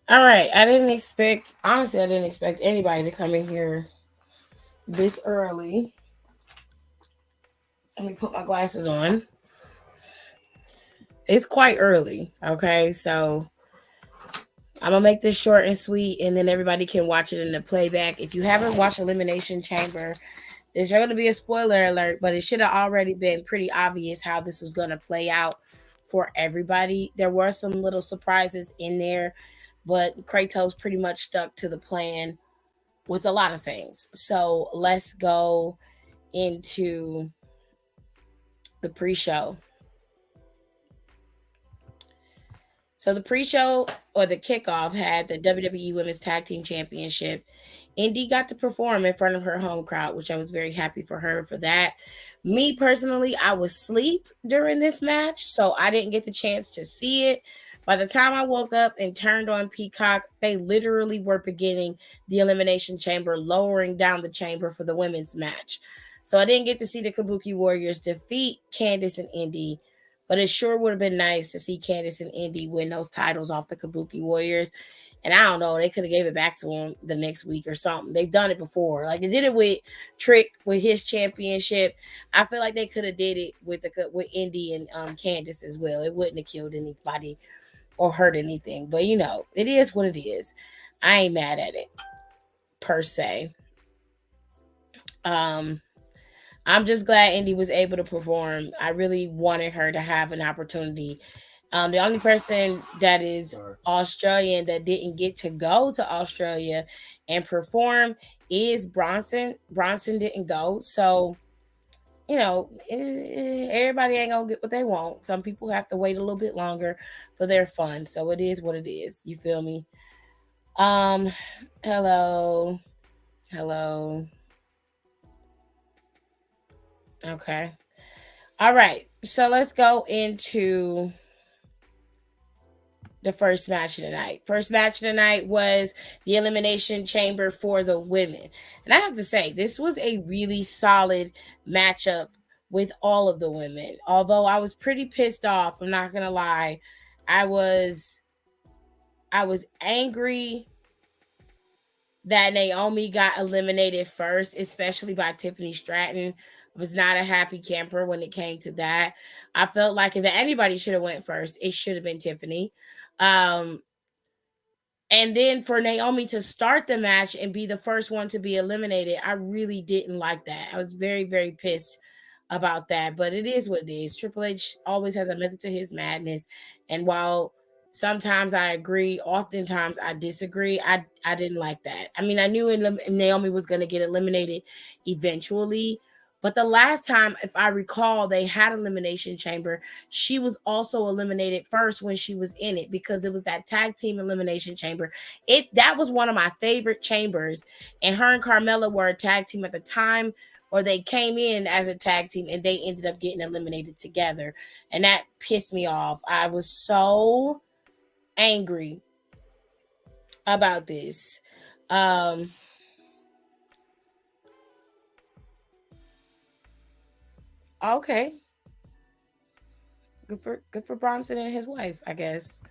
All right. I didn't expect, honestly, I didn't expect anybody to come in here this early. Let me put my glasses on. It's quite early. Okay. So I'm going to make this short and sweet, and then everybody can watch it in the playback. If you haven't watched Elimination Chamber, there's going to be a spoiler alert, but it should have already been pretty obvious how this was going to play out for everybody. There were some little surprises in there, but Kratos pretty much stuck to the plan with a lot of things. So let's go into the pre-show. So the pre-show or the kickoff had the WWE Women's Tag Team Championship. Indy got to perform in front of her home crowd, which I was very happy for her for that. Me personally, I was asleep during this match, so I didn't get the chance to see it. By the time I woke up and turned on Peacock, they literally were beginning the Elimination Chamber, lowering down the chamber for the women's match. So I didn't get to see the Kabuki Warriors defeat Candice and Indy, but it sure would have been nice to see Candice and Indy win those titles off the Kabuki Warriors. And I don't know, they could have gave it back to him the next week or something. They've done it before. Like they did it with Trick with his championship. I feel like they could have did it with Indy and Candice as well. It wouldn't have killed anybody or hurt anything. But you know, it is what it is. I ain't mad at it per se. Um, I'm just glad Indy was able to perform. I really wanted her to have an opportunity. The only person that is Australian that didn't get to go to Australia and perform is Bronson. Bronson didn't go. So, you know, everybody ain't going to get what they want. Some people have to wait a little bit longer for their fun. So it is what it is. You feel me? Um, hello. Hello. Okay. All right. So let's go into the first match of the night. First match of the night was the Elimination Chamber for the women. And I have to say, this was a really solid matchup with all of the women. Although I was pretty pissed off, I'm not gonna lie. I was I was angry that Naomi got eliminated first, especially by Tiffany Stratton. I was not a happy camper when it came to that. I felt like if anybody should have went first, it should have been Tiffany. Um, and then for Naomi to start the match and be the first one to be eliminated, I really didn't like that. I was very, very pissed about that. But it is what it is. Triple H always has a method to his madness. And while sometimes I agree, oftentimes I disagree, I didn't like that. I mean, I knew Naomi was going to get eliminated eventually. But the last time, if I recall, they had Elimination Chamber, she was also eliminated first when she was in it because it was that tag team elimination chamber. That was one of my favorite chambers, and her and Carmella were a tag team at the time, or they came in as a tag team and they ended up getting eliminated together, and that pissed me off. I was so angry about this. Um, okay, good for Bronson and his wife, I guess.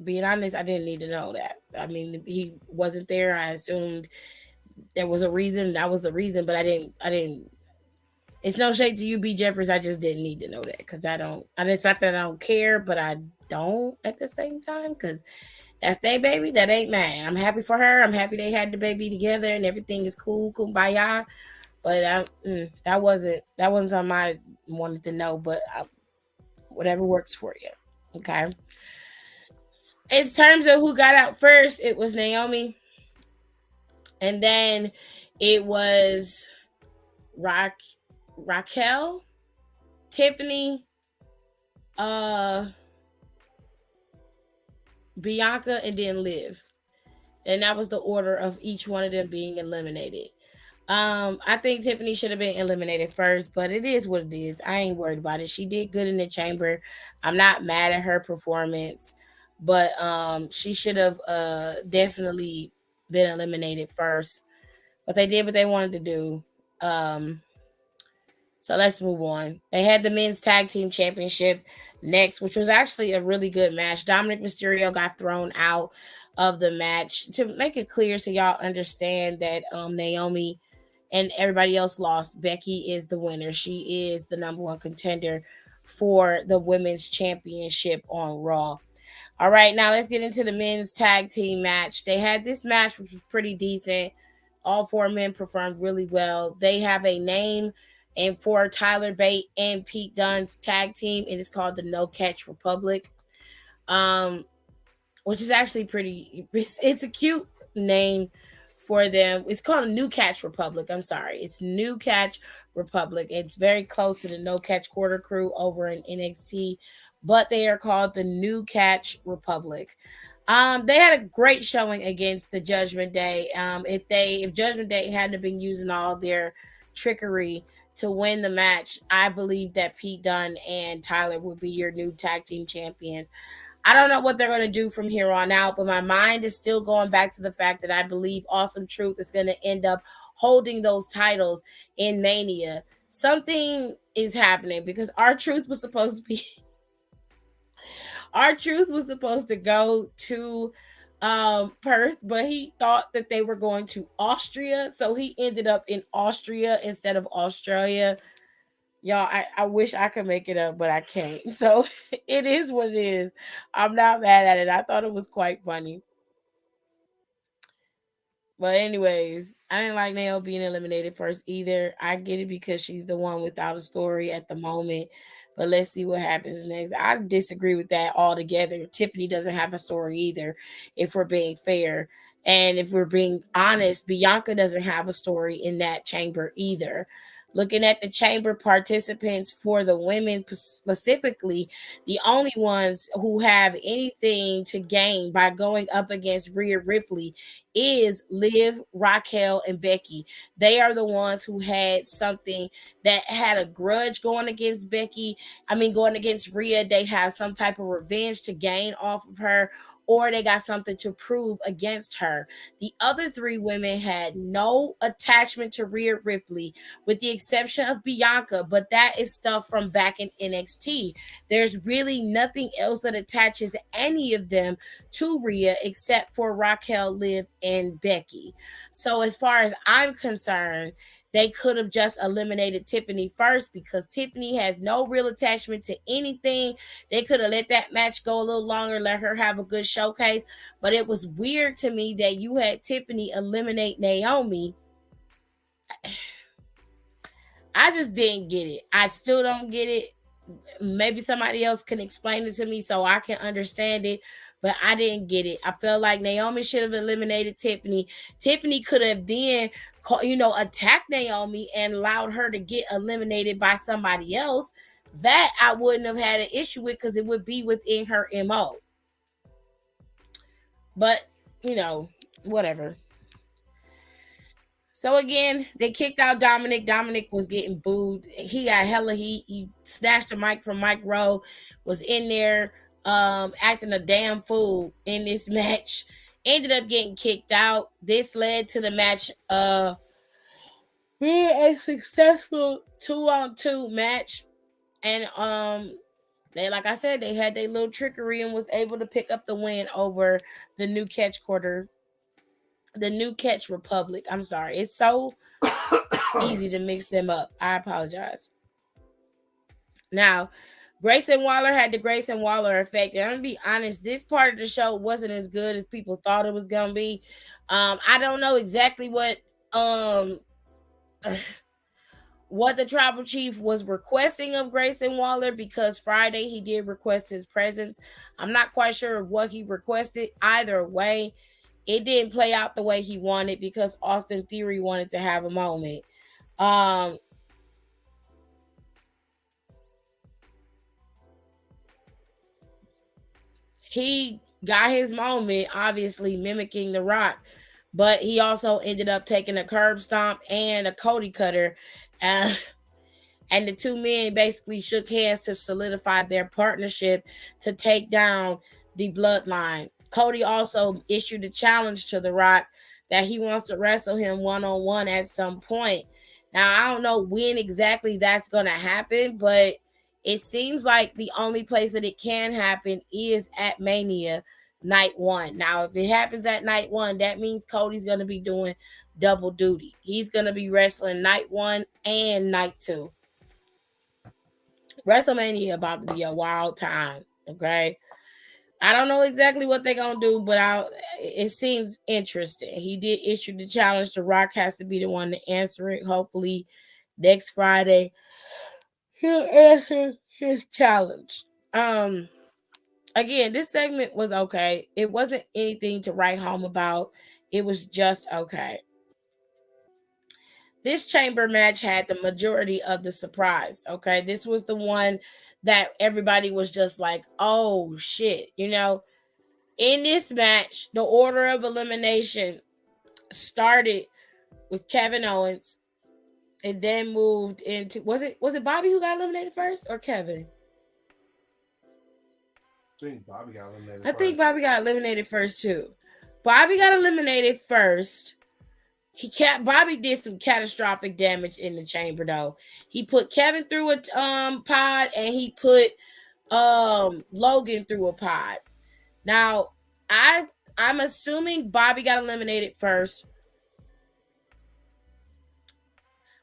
Being honest, I didn't need to know that. I mean, he wasn't there. I assumed there was a reason. That was the reason, but I didn't. It's no shade to you, B Jeffers. I just didn't need to know that because I don't. And it's not that I don't care, but I don't at the same time because that's their baby. That ain't mine. I'm happy for her. I'm happy they had the baby together and everything is cool, kumbaya. But that wasn't something I wanted to know. But whatever works for you. Okay. In terms of who got out first, it was Naomi, and then it was Rock Raquel, Tiffany, uh, Bianca, and then Liv. And that was the order of each one of them being eliminated. I think Tiffany should have been eliminated first, but it is what it is. I ain't worried about it. She did good in the chamber. I'm not mad at her performance, but she should have definitely been eliminated first. But they did what they wanted to do. Um So let's move on. They had the men's tag team championship next, which was actually a really good match. Dominic Mysterio got thrown out of the match. To make it clear so y'all understand that Naomi and everybody else lost, Becky is the winner. She is the number one contender for the women's championship on Raw. All right, now let's get into the men's tag team match. They had this match, which was pretty decent. All four men performed really well. They have a name and for Tyler Bate and Pete Dunne's tag team. It is called the No Catch Republic. Um, which is actually pretty. It's a cute name for them. It's called New Catch Republic. I'm sorry, it's New Catch Republic. It's very close to the No Catch Quarter Crew over in NXT, but they are called the New Catch Republic. They had a great showing against the Judgment Day. If Judgment Day hadn't been using all their trickery to win the match, I believe that Pete Dunne and Tyler would be your new tag team champions. I don't know what they're going to do from here on out, but my mind is still going back to the fact that I believe Awesome Truth is going to end up holding those titles in Mania. Something is happening because our truth was supposed to go to Perth, but he thought that they were going to Austria, so he ended up in Austria instead of Australia. Y'all, I wish I could make it up, but I can't. So it is what it is. I'm not mad at it. I thought it was quite funny. But anyways, I didn't like Nail being eliminated first either. I get it because she's the one without a story at the moment. But let's see what happens next. I disagree with that altogether. Tiffany doesn't have a story either, if we're being fair. And if we're being honest, Bianca doesn't have a story in that chamber either. Looking at the chamber participants for the women specifically, the only ones who have anything to gain by going up against Rhea Ripley is Liv, Raquel, and Becky. They are the ones who had something that had a grudge going against Becky. I mean, going against Rhea, they have some type of revenge to gain off of her, or they got something to prove against her. The other three women had no attachment to Rhea Ripley, with the exception of Bianca, but that is stuff from back in NXT. There's really nothing else that attaches any of them to Rhea except for Raquel, Liv, and Becky. So as far as I'm concerned, they could have just eliminated Tiffany first because Tiffany has no real attachment to anything. They could have let that match go a little longer, let her have a good showcase. But it was weird to me that you had Tiffany eliminate Naomi. I just didn't get it. I still don't get it. Maybe somebody else can explain it to me so I can understand it, but I didn't get it. I felt like Naomi should have eliminated Tiffany. Tiffany could have then attacked Naomi and allowed her to get eliminated by somebody else. That I wouldn't have had an issue with because it would be within her MO. But whatever. So again, they kicked out Dominic. Dominic was getting booed. He got hella heat. He snatched the mic from Mike Rowe, was in there acting a damn fool in this match. Ended up getting kicked out. This led to the match being a successful 2-on-2 match. And they, like I said, they had their little trickery and was able to pick up the win over the New Catch Republic. I'm sorry. It's so easy to mix them up. I apologize. Now, Grayson Waller had the Grayson Waller effect. And I'm gonna be honest, this part of the show wasn't as good as people thought it was gonna be. I don't know exactly what the tribal chief was requesting of Grayson Waller because Friday he did request his presence. I'm not quite sure of what he requested. Either way, it didn't play out the way he wanted because Austin Theory wanted to have a moment. Um, he got his moment, obviously mimicking The Rock, but he also ended up taking a curb stomp and a Cody cutter. Uh, and the two men basically shook hands to solidify their partnership to take down the bloodline. Cody also issued a challenge to The Rock that he wants to wrestle him one on one at some point. Now, I don't know when exactly that's going to happen, but it seems like the only place that it can happen is at Mania night one. Now, if it happens at night one, that means Cody's going to be doing double duty. He's going to be wrestling night one and night two. WrestleMania about to be a wild time. Okay. I don't know exactly what they're gonna do, but it seems interesting. He did issue the challenge. The Rock has to be the one to answer it. Hopefully, next Friday he'll answer his challenge. Again, this segment was okay. It wasn't anything to write home about. It was just okay. This chamber match had the majority of the surprise. Okay, this was the one that everybody was just like, "Oh shit," you know. In this match, the order of elimination started with Kevin Owens and then moved into was it Bobby who got eliminated first or Kevin? I think Bobby got eliminated I think first. Bobby got eliminated first too. Bobby got eliminated first. Bobby did some catastrophic damage in the chamber though. He put Kevin through a pod and he put Logan through a pod. Now, I'm assuming Bobby got eliminated first.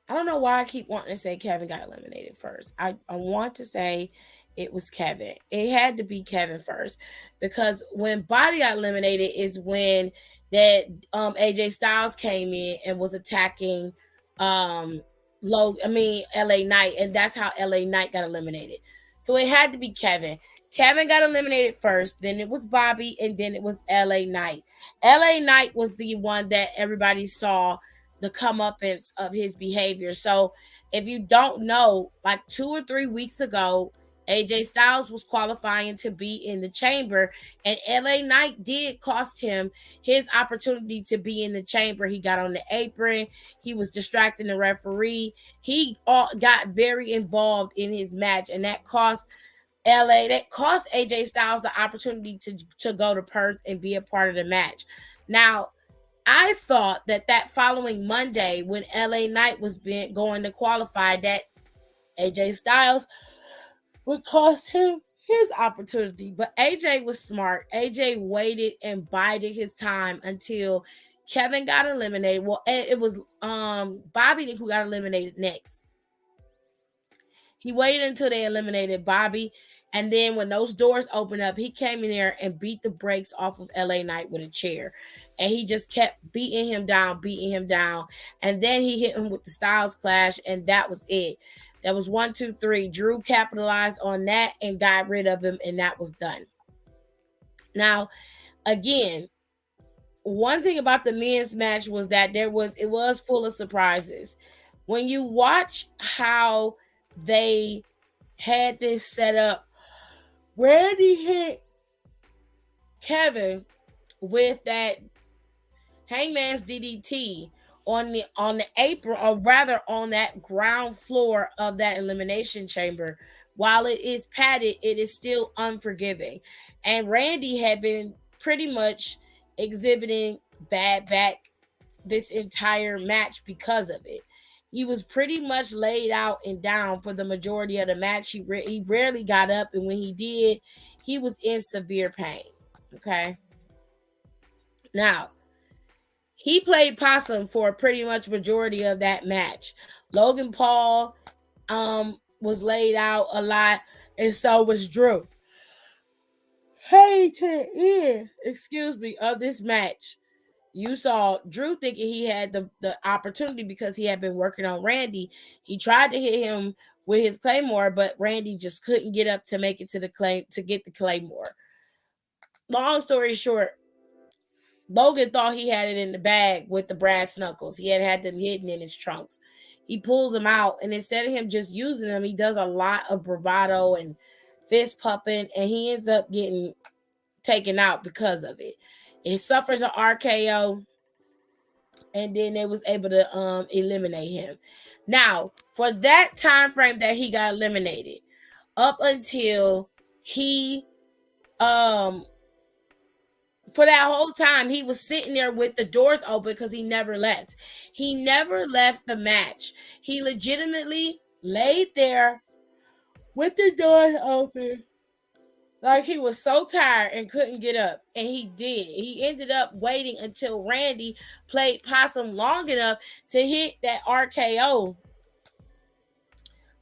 I don't know why I keep wanting to say Kevin got eliminated first. I want to say it was Kevin. It had to be Kevin first because when Bobby got eliminated is when that AJ Styles came in and was attacking um LA Knight, and that's how LA Knight got eliminated. So it had to be Kevin. Kevin got eliminated first, then it was Bobby, and then it was LA Knight. LA Knight was the one that everybody saw the comeuppance of his behavior. So if you don't know, like 2 or 3 weeks ago, AJ Styles was qualifying to be in the chamber, and LA Knight did cost him his opportunity to be in the chamber. He got on the apron, he was distracting the referee, he got very involved in his match, and that cost AJ Styles the opportunity to go to Perth and be a part of the match. Now, I thought that following Monday, when LA Knight was going to qualify, that AJ Styles would cost him his opportunity. But AJ was smart. AJ waited and bided his time until Kevin got eliminated. Well, it was Bobby who got eliminated next. He waited until they eliminated Bobby. And then when those doors opened up, he came in there and beat the brakes off of LA Knight with a chair. And he just kept beating him down, beating him down. And then he hit him with the Styles Clash, and that was it. That was 1, 2, 3. Drew capitalized on that and got rid of him, and that was done. Now, again, one thing about the men's match was that it was full of surprises. When you watch how they had this set up, Randy hit Kevin with that Hangman's DDT on the apron, or rather on that ground floor of that elimination chamber. While it is padded, it is still unforgiving. And Randy had been pretty much exhibiting bad back this entire match because of it. He was pretty much laid out and down for the majority of the match. He rarely got up, and when he did, he was in severe pain. Okay. Now, he played possum for pretty much majority of that match. Logan Paul was laid out a lot, and so was Drew. Hey, excuse me, of this match. You saw Drew thinking he had the opportunity because he had been working on Randy. He tried to hit him with his Claymore, but Randy just couldn't get up to make it to get the Claymore. Long story short, Logan thought he had it in the bag with the brass knuckles. He had them hidden in his trunks. He pulls them out, and instead of him just using them, he does a lot of bravado and fist pumping, and he ends up getting taken out because of it. It suffers an RKO, and then they was able to eliminate him. Now, for that time frame that he got eliminated, up until he for that whole time he was sitting there with the doors open because he never left. He never left the match. He legitimately laid there with the doors open. Like he was so tired and couldn't get up. And he did. He ended up waiting until Randy played possum long enough to hit that RKO.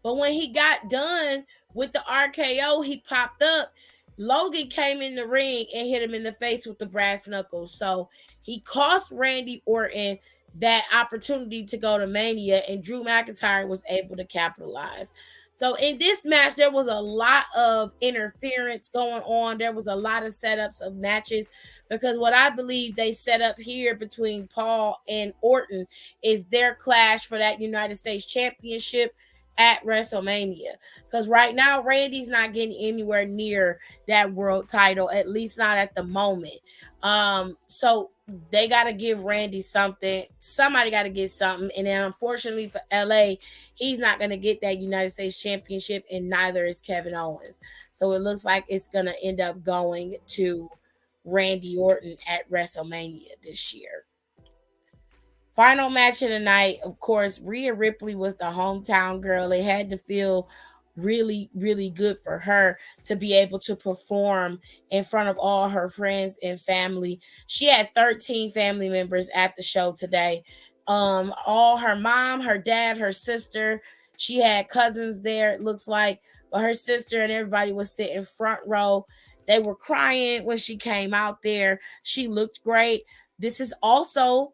But when he got done with the RKO, he popped up. Logan came in the ring and hit him in the face with the brass knuckles. So he cost Randy Orton that opportunity to go to Mania, and Drew McIntyre was able to capitalize. So in this match, there was a lot of interference going on. There was a lot of setups of matches because what I believe they set up here between Paul and Orton is their clash for that United States Championship at WrestleMania. Because right now, Randy's not getting anywhere near that world title, at least not at the moment. So they got to give Randy something. Somebody got to get something. And then, unfortunately for LA, he's not going to get that United States Championship, and neither is Kevin Owens. So it looks like it's going to end up going to Randy Orton at WrestleMania this year. Final match of the night, of course, Rhea Ripley was the hometown girl. It had to feel really, really good for her to be able to perform in front of all her friends and family. She had 13 family members at the show today. All her mom, her dad, her sister. She had cousins there, it looks like, but her sister and everybody was sitting front row. They were crying when she came out there. She looked great. This is also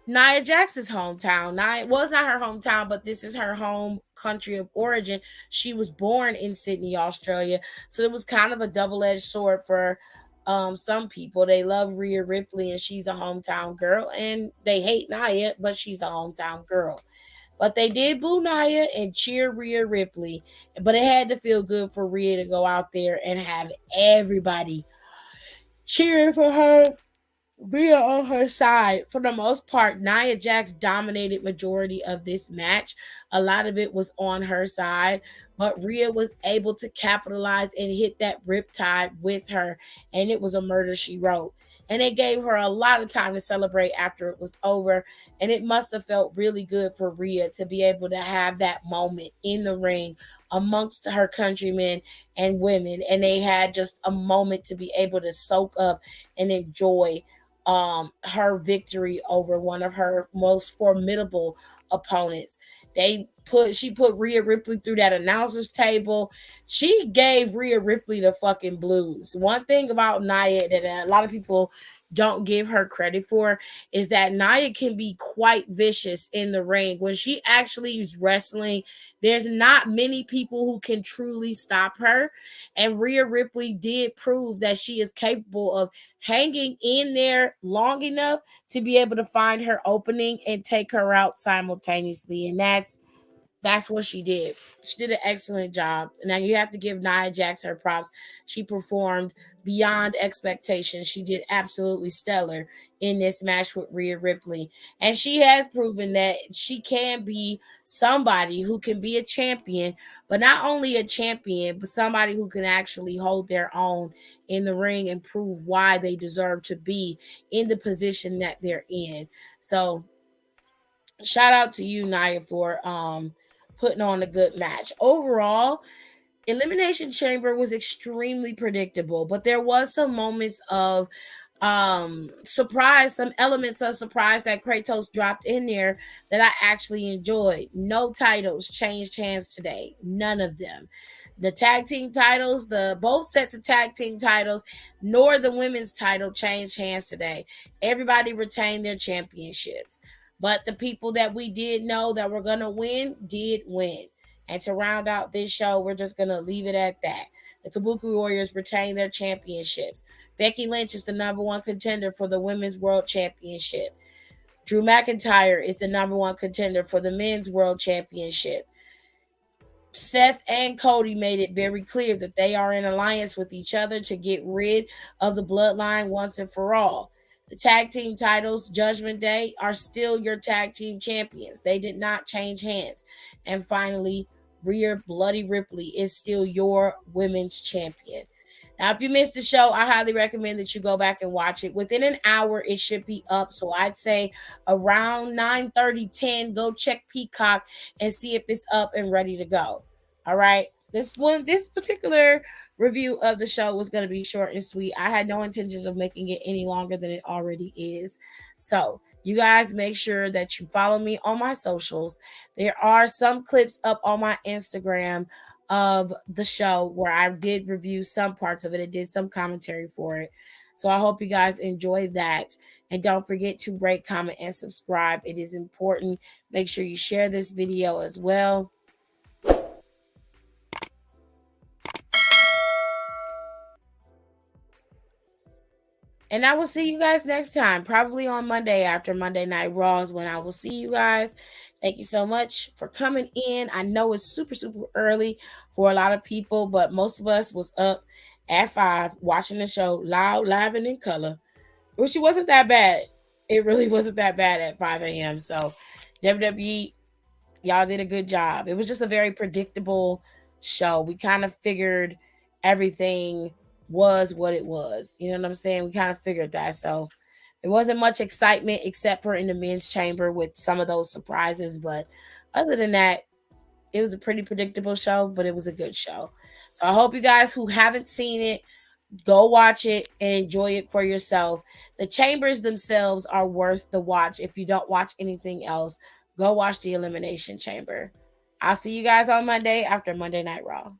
Nia Jax's hometown. Nia was not her hometown, but this is her home country of origin. She was born in Sydney, Australia. So it was kind of a double-edged sword for some people. They love Rhea Ripley and she's a hometown girl, and they hate Nia, but she's a hometown girl. But they did boo Nia and cheer Rhea Ripley. But it had to feel good for Rhea to go out there and have everybody cheering for her, Rhea on her side. For the most part, Nia Jax dominated majority of this match. A lot of it was on her side, but Rhea was able to capitalize and hit that riptide with her, and it was a murder she wrote. And it gave her a lot of time to celebrate after it was over. And it must have felt really good for Rhea to be able to have that moment in the ring amongst her countrymen and women. And they had just a moment to be able to soak up and enjoy her victory over one of her most formidable opponents. She put Rhea Ripley through that announcers table. She gave Rhea Ripley the fucking blues. One thing about Nia that a lot of people don't give her credit for is that Nia can be quite vicious in the ring. When she actually is wrestling, there's not many people who can truly stop her. And Rhea Ripley did prove that she is capable of hanging in there long enough to be able to find her opening and take her out simultaneously. And that's what she did. She did an excellent job. Now you have to give Nia Jax her props. She performed beyond expectations. She did absolutely stellar in this match with Rhea Ripley. And she has proven that she can be somebody who can be a champion, but not only a champion, but somebody who can actually hold their own in the ring and prove why they deserve to be in the position that they're in. So shout out to you, Nia, for putting on a good match. Overall, Elimination Chamber was extremely predictable, but there was some moments of surprise, some elements of surprise that Kratos dropped in there that I actually enjoyed. No titles changed hands today. None of them. The tag team titles, the both sets of tag team titles, nor the women's title changed hands today. Everybody retained their championships. But the people that we did know that were gonna win did win. And to round out this show, we're just going to leave it at that. The Kabuki Warriors retain their championships. Becky Lynch is the number one contender for the Women's World Championship. Drew McIntyre is the number one contender for the Men's World Championship. Seth and Cody made it very clear that they are in alliance with each other to get rid of the bloodline once and for all. The tag team titles, Judgment Day, are still your tag team champions. They did not change hands. And finally, Rhea Bloody Ripley is still your women's champion. Now, if you missed the show, I highly recommend that you go back and watch it. Within an hour, it should be up. So I'd say around 9:30, 10, go check Peacock and see if it's up and ready to go. All right. This particular review of the show was going to be short and sweet. I had no intentions of making it any longer than it already is. So you guys make sure that you follow me on my socials. There are some clips up on my Instagram of the show where I did review some parts of it. I did some commentary for it. So I hope you guys enjoy that. And don't forget to rate, comment, and subscribe. It is important. Make sure you share this video as well. And I will see you guys next time, probably on Monday after Monday Night Raw is when I will see you guys. Thank you so much for coming in. I know it's super, super early for a lot of people, but most of us was up at 5 watching the show loud, live, and in color, which it wasn't that bad. It really wasn't that bad at 5 a.m. So WWE, y'all did a good job. It was just a very predictable show. We kind of figured everything was what it was. You know what I'm saying? We kind of figured that. So it wasn't much excitement except for in the men's chamber with some of those surprises. But other than that, it was a pretty predictable show, but it was a good show. So I hope you guys who haven't seen it go watch it and enjoy it for yourself. The chambers themselves are worth the watch. If you don't watch anything else, go watch the Elimination Chamber. I'll see you guys on Monday after Monday Night Raw.